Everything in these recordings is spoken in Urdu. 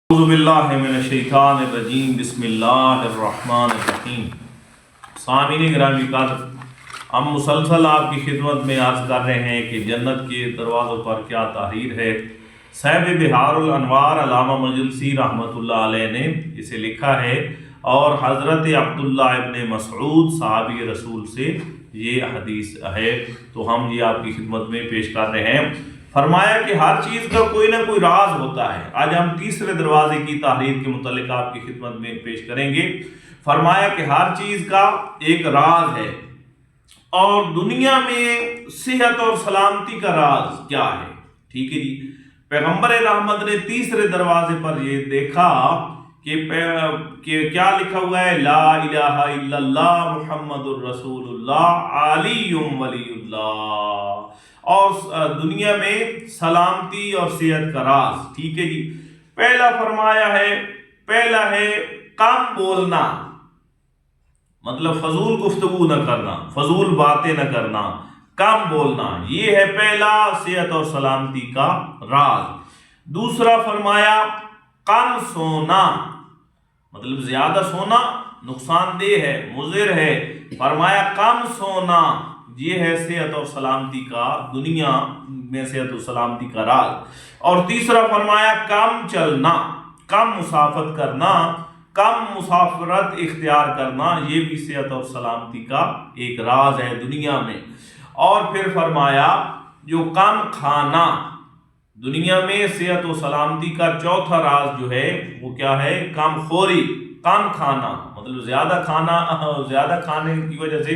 اعوذ باللہ من الشیطان الرجیم بسم اللہ الرحمن الرحیم۔ سامعین گرامی قدر، ہم مسلسل آپ کی خدمت میں عرض کر رہے ہیں کہ جنت کے دروازوں پر کیا تحریر ہے۔ صاحب بہار الانوار علامہ مجلسی رحمۃ اللہ علیہ نے اسے لکھا ہے، اور حضرت عبداللہ ابن مسعود صحابی رسول سے یہ حدیث ہے، تو ہم یہ آپ کی خدمت میں پیش کر رہے ہیں۔ فرمایا کہ ہر چیز کا کوئی نہ کوئی راز ہوتا ہے۔ آج ہم تیسرے دروازے کی تحریر کے متعلق آپ کی خدمت میں پیش کریں گے۔ فرمایا کہ ہر چیز کا ایک راز ہے، اور دنیا میں صحت اور سلامتی کا راز کیا ہے؟ ٹھیک ہے جی، پیغمبر رحمت نے تیسرے دروازے پر یہ دیکھا کہ کیا لکھا ہوا ہے، لا الہ الا اللہ محمد الرسول اللہ علی ولی اللہ، اور دنیا میں سلامتی اور صحت کا راز۔ ٹھیک ہے جی، پہلا ہے کم بولنا، مطلب فضول گفتگو نہ کرنا، فضول باتیں نہ کرنا، کم بولنا، یہ ہے پہلا صحت اور سلامتی کا راز۔ دوسرا فرمایا کم سونا، مطلب زیادہ سونا نقصان دہ ہے، مضر ہے۔ فرمایا کم سونا، یہ ہے صحت اور سلامتی کا، دنیا میں صحت اور سلامتی کا راز۔ اور تیسرا فرمایا کم چلنا، کم مسافت کرنا، کم مسافرت اختیار کرنا، یہ بھی صحت اور سلامتی کا ایک راز ہے دنیا میں۔ اور پھر فرمایا جو کم کھانا، دنیا میں صحت و سلامتی کا چوتھا راز جو ہے وہ کیا ہے؟ کم خوری، کم کھانا، مطلب زیادہ کھانے کی وجہ سے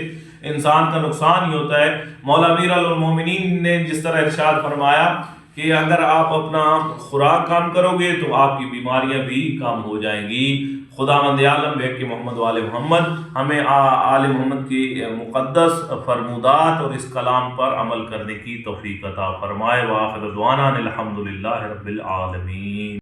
انسان کا نقصان ہی ہوتا ہے۔ مولا امیر المومنین نے جس طرح ارشاد فرمایا کہ اگر آپ اپنا خوراک کم کرو گے تو آپ کی بیماریاں بھی کم ہو جائیں گی۔ خداوند عالم بحق محمد وآل محمد ہمیں آل محمد کی مقدس فرمودات اور اس کلام پر عمل کرنے کی توفیق عطا فرمائے۔ وآخر دعوانا الحمدللہ رب العالمین۔